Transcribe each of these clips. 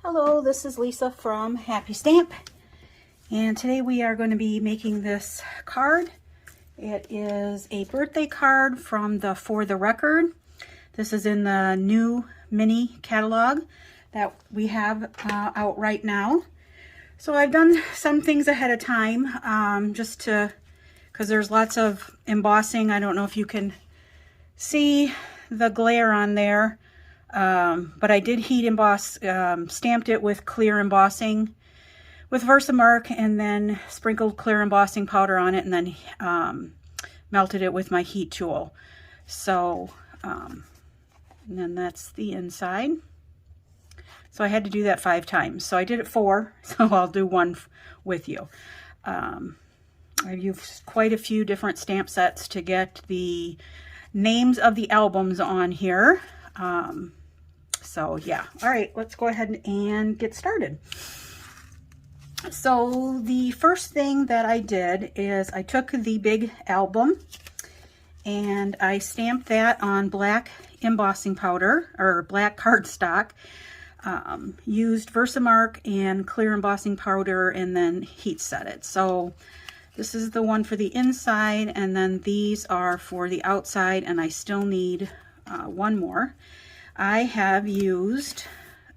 Hello, this is Lisa from Happy Stamp, and today we are going to be making this card. It is a birthday card from the For the Record. This is in the new mini catalog that we have out right now. So I've done some things ahead of time just to, because there's lots of embossing. I don't know if you can see the glare on there. But I did heat emboss, stamped it with clear embossing with Versamark, and then sprinkled clear embossing powder on it, and then melted it with my heat tool. So, and then that's the inside. So I had to do that 5 times. So I did it 4, so I'll do 1 with you. I've used quite a few different stamp sets to get the names of the albums on here. So yeah, all right, let's go ahead and get started. So the first thing that I did is I took the big album and I stamped that on black embossing powder or black cardstock, used Versamark and clear embossing powder, and then heat set it. So this is the one for the inside, and then these are for the outside, and I still need 1 more. I have used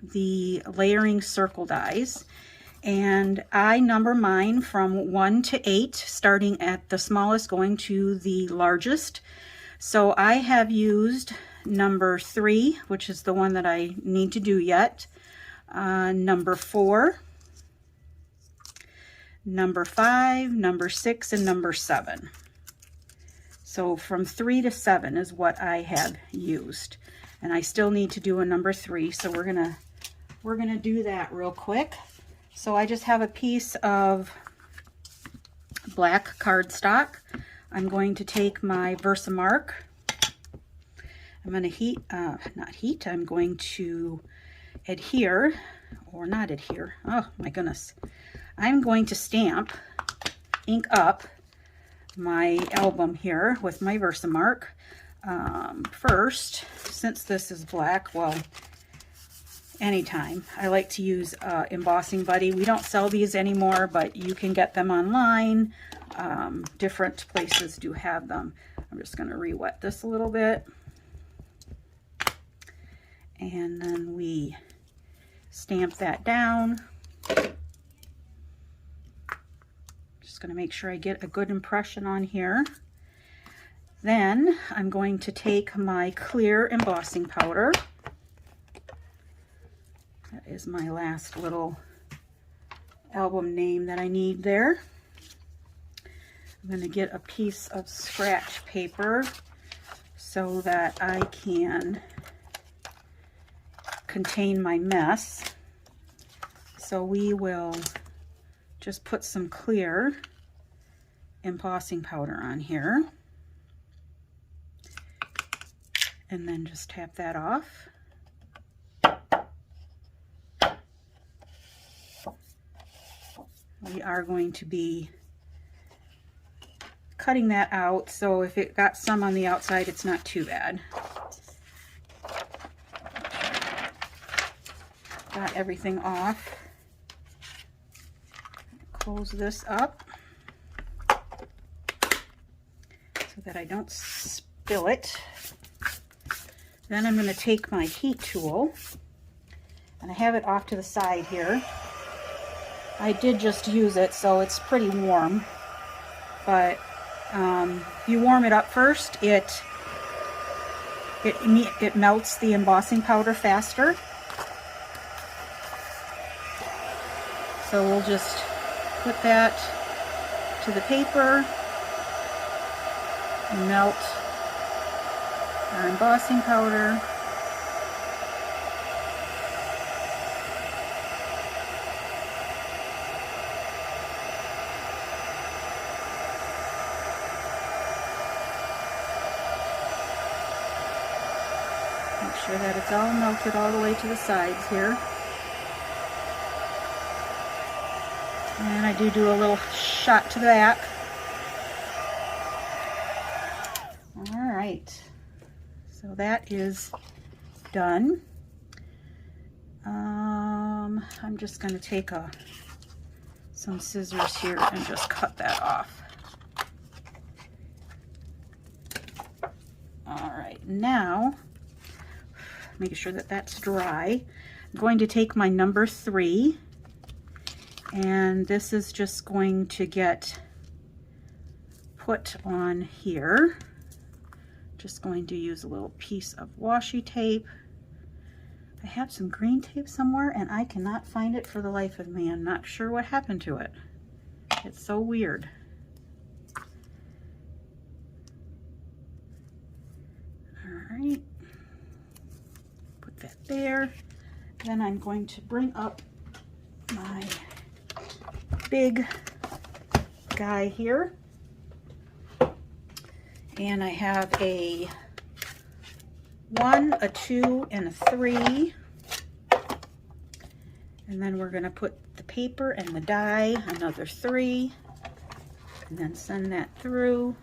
the layering circle dies, and I number mine from 1 to 8, starting at the smallest going to the largest. So I have used number 3, which is the one that I need to do yet, number 4, number 5, number 6, and number 7. So from 3 to 7 is what I have used. And I still need to do a number 3, so we're gonna do that real quick. So I just have a piece of black cardstock. I'm going to take my Versamark. I'm going to I'm going to adhere, or not adhere. Oh my goodness. I'm going to stamp, ink up my album here with my Versamark. First, since this is black, well, anytime, I like to use Embossing Buddy. We don't sell these anymore, but you can get them online. Different places do have them. I'm just going to re-wet this a little bit. And then we stamp that down. Just going to make sure I get a good impression on here. Then I'm going to take my clear embossing powder. That is my last little album name that I need there. I'm going to get a piece of scratch paper so that I can contain my mess. So we will just put some clear embossing powder on here. And then just tap that off. We are going to be cutting that out, so if it got some on the outside, it's not too bad. Got everything off. Close this up so that I don't spill it. Then I'm going to take my heat tool, and I have it off to the side here. I did just use it, so it's pretty warm, but if you warm it up first, it melts the embossing powder faster. So we'll just put that to the paper and melt our embossing powder. Make sure that it's all melted all the way to the sides here. And I do a little shot to the back. All right. So that is done. I'm just going to take some scissors here and just cut that off. All right, now, making sure that that's dry, I'm going to take my number 3, and this is just going to get put on here. Just going to use a little piece of washi tape. I have some green tape somewhere and I cannot find it for the life of me. I'm not sure what happened to it. It's so weird. All right, put that there. Then I'm going to bring up my big guy here. And I have a 1, a 2, and a 3. And then we're going to put the paper and the die, another 3, and then send that through.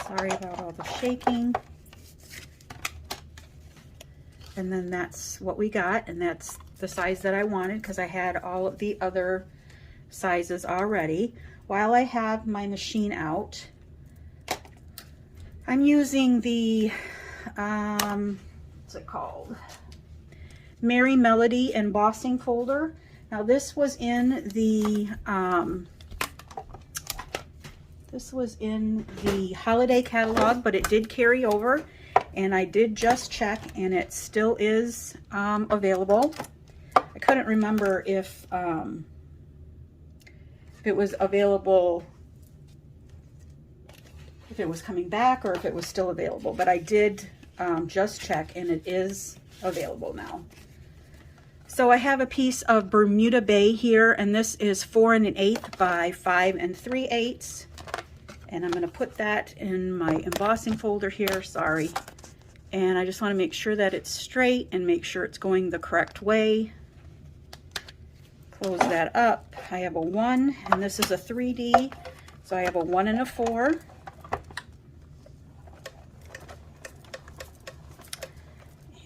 Sorry about all the shaking. And then that's what we got, and that's the size that I wanted because I had all of the other sizes already. While I have my machine out, I'm using the, what's it called? Merry Melody embossing folder. Now this was in the, holiday catalog, but it did carry over, and I did just check, and it still is available. I couldn't remember if it was available, if it was coming back or if it was still available, but I did just check, and it is available now. So I have a piece of Bermuda Bay here, and this is 4 1/8 by 5 3/8, and I'm going to put that in my embossing folder here. Sorry. And I just want to make sure that it's straight and make sure it's going the correct way. Close that up. I have a 1, and this is a 3D, so I have a 1 and a 4.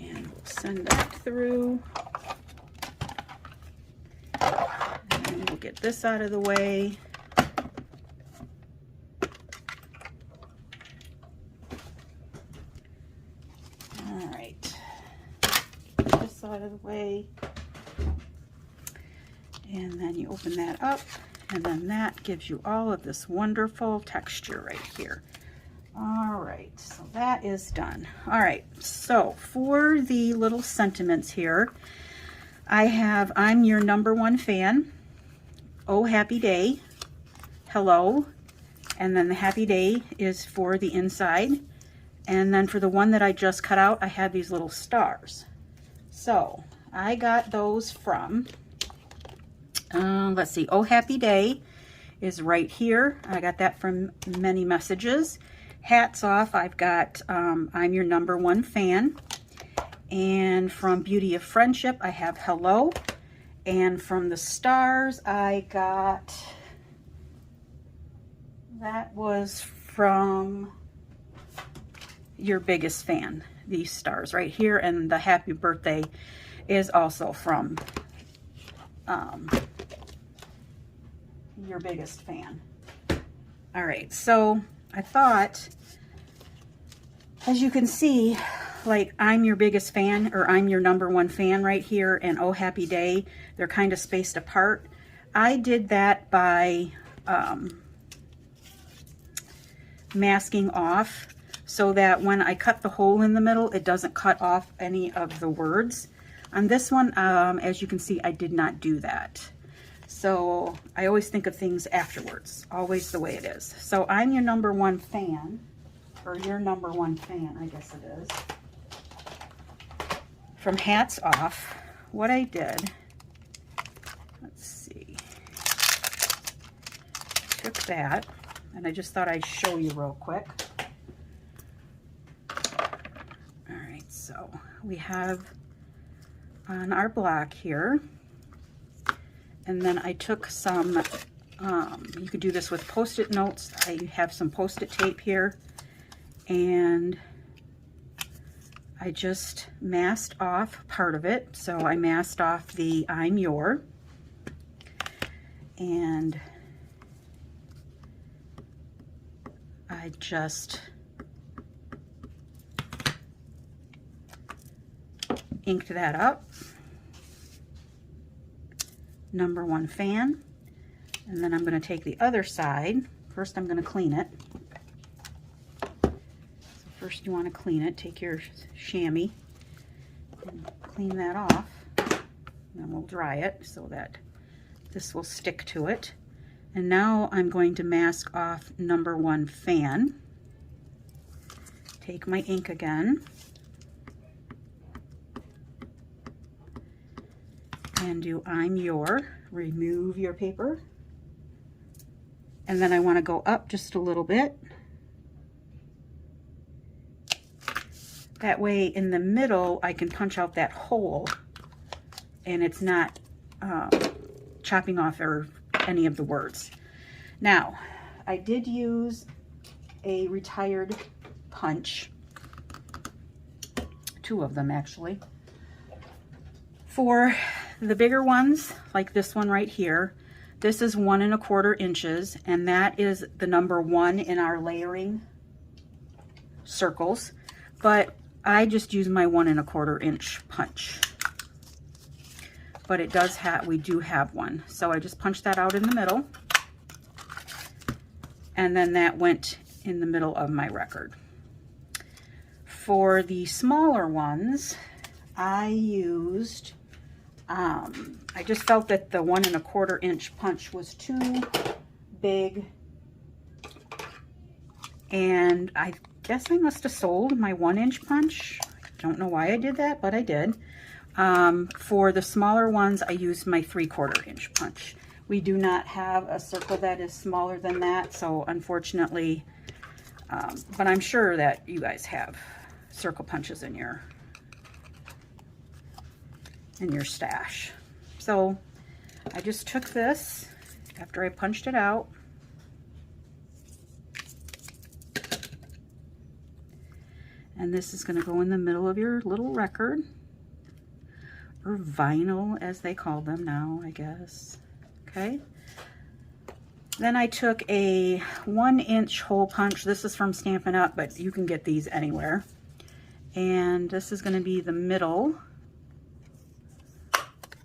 And we'll send that through. And then we'll get this out of the way. All right, get this out of the way. And then you open that up, and then that gives you all of this wonderful texture right here. All right, so that is done. All right, so for the little sentiments here, I have I'm your #1 fan, oh happy day, hello, and then the happy day is for the inside. And then for the one that I just cut out, I have these little stars. So I got those from, let's see, oh happy day is right here. I got that from Many Messages. Hats off, I've got I'm your #1 fan. And from Beauty of Friendship, I have hello. And from the stars, I got, that was from Your Biggest Fan, these stars right here. And the happy birthday is also from Your Biggest Fan. All right, so I thought, as you can see, like I'm your biggest fan, or I'm your #1 fan right here, and oh happy day, they're kind of spaced apart. I did that by masking off so that when I cut the hole in the middle, it doesn't cut off any of the words. On this one, as you can see, I did not do that. So I always think of things afterwards, always the way it is. So I'm your #1 fan, or your #1 fan, I guess it is. From Hats Off, what I did, let's see, took that, and I just thought I'd show you real quick. All right, so we have on our block here, and then I took some, you could do this with Post-it notes. I have some Post-it tape here, and I just masked off part of it. So I masked off the I'm Your, and I just inked that up. Number one fan. And then I'm going to take the other side. First I'm going to clean it. So first you want to clean it. Take your chamois and clean that off. And then we'll dry it so that this will stick to it. And now I'm going to mask off number one fan. Take my ink again. And do I'm Your. Remove your paper. And then I want to go up just a little bit. That way in the middle I can punch out that hole and it's not chopping off or any of the words. Now, I did use a retired punch, 2 of them actually. For the bigger ones, like this one right here, this is 1 1/4 inches, and that is the number 1 in our layering circles. But I just use my 1 1/4 inch punch. But it does have, we do have one. So I just punched that out in the middle. And then that went in the middle of my record. For the smaller ones, I used, I just felt that the 1 1/4 inch punch was too big. And I guess I must have sold my 1 inch punch. I don't know why I did that, but I did. For the smaller ones, I used my 3/4 inch punch. We do not have a circle that is smaller than that, so unfortunately, but I'm sure that you guys have circle punches in your stash. So I just took this after I punched it out, and this is going to go in the middle of your little record, or vinyl as they call them now, I guess. Okay. Then I took a 1 inch hole punch. This is from Stampin' Up, but you can get these anywhere. And this is going to be the middle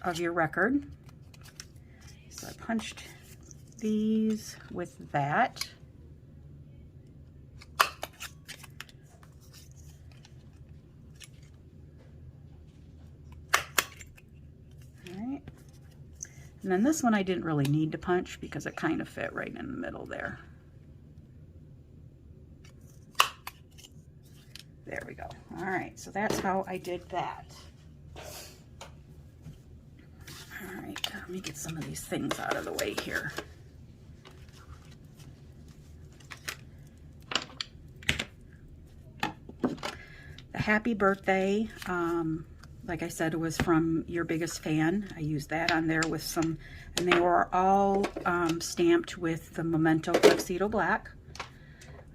of your record. So I punched these with that. Alright. And then this one I didn't really need to punch because it kind of fit right in the middle there. There we go. Alright, so that's how I did that. Alright, let me get some of these things out of the way here. The happy birthday, like I said, it was from Your Biggest Fan. I used that on there with some, and they were all stamped with the Memento Tuxedo Black.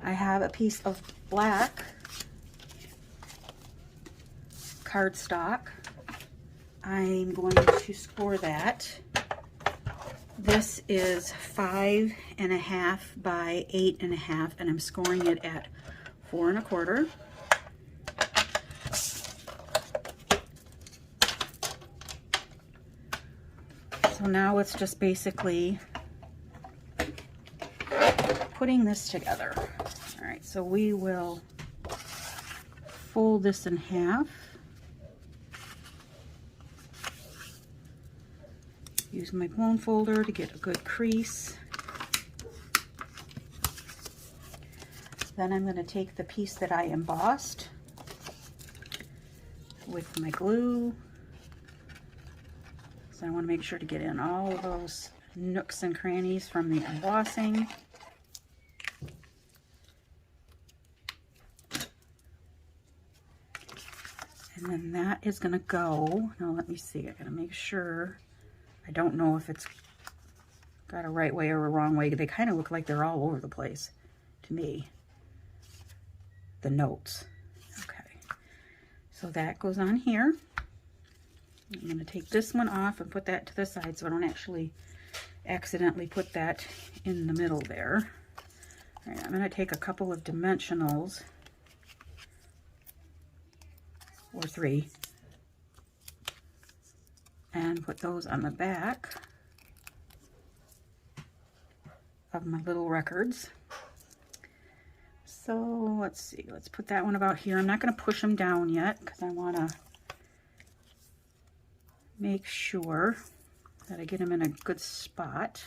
I have a piece of black cardstock. I'm going to score that. This is 5.5 by 8.5, and I'm scoring it at 4 1/4. So now it's just basically putting this together. All right, so we will fold this in half. Use my bone folder to get a good crease. Then I'm going to take the piece that I embossed with my glue. So I want to make sure to get in all of those nooks and crannies from the embossing. And then that is going to go. Now let me see, I got to make sure. I don't know if it's got a right way or a wrong way. They kind of look like they're all over the place to me, the notes. Okay, So that goes on here. I'm going to take this one off and put that to the side so I don't actually accidentally put that in the middle there. All right, I'm going to take a couple of dimensionals, or 3, and put those on the back of my little records. So let's see, let's put that one about here. I'm not going to push them down yet because I want to make sure that I get them in a good spot.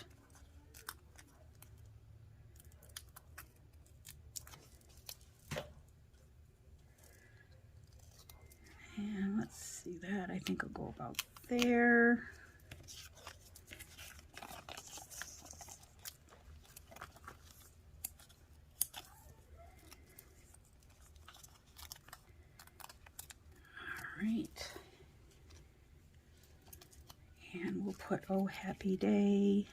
And let's see, that I think will go about there. All right. And we'll put "Oh Happy Day"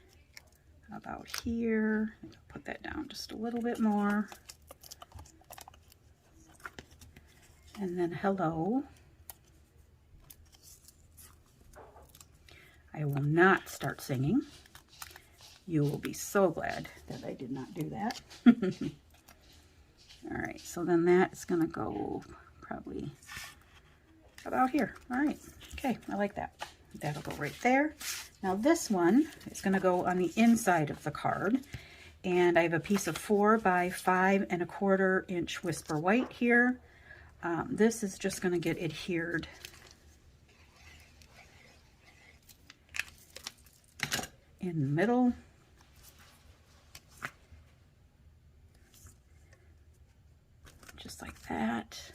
about here. I'll put that down just a little bit more. And then "Hello." I will not start singing. You will be so glad that I did not do that. All right, so then that's gonna go probably about here. All right, okay, I like that. That'll go right there. Now this one is gonna go on the inside of the card. And I have a piece of 4 by 5 1/4 inch Whisper White here. This is just gonna get adhered in the middle. Just like that.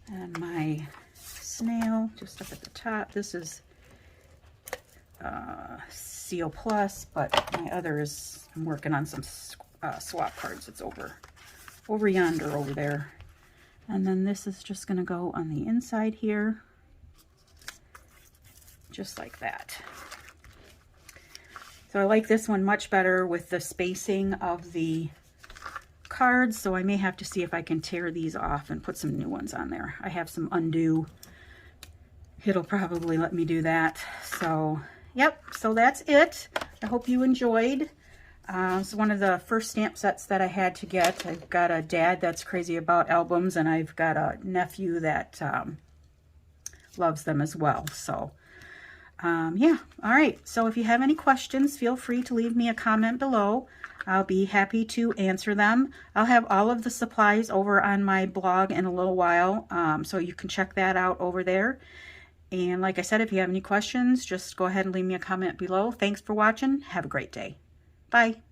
And my snail just up at the top. This is Seal Plus, but my other is, I'm working on some swap cards. It's over yonder over there. And then this is just going to go on the inside here, just like that. So I like this one much better with the spacing of the cards, so I may have to see if I can tear these off and put some new ones on there. I have some undo. It'll probably let me do that. So, yep, so that's it. I hope you enjoyed. It's one of the first stamp sets that I had to get. I've got a dad that's crazy about albums, and I've got a nephew that loves them as well. So, yeah, all right. So if you have any questions, feel free to leave me a comment below. I'll be happy to answer them. I'll have all of the supplies over on my blog in a little while, so you can check that out over there. And like I said, if you have any questions, just go ahead and leave me a comment below. Thanks for watching. Have a great day. Bye.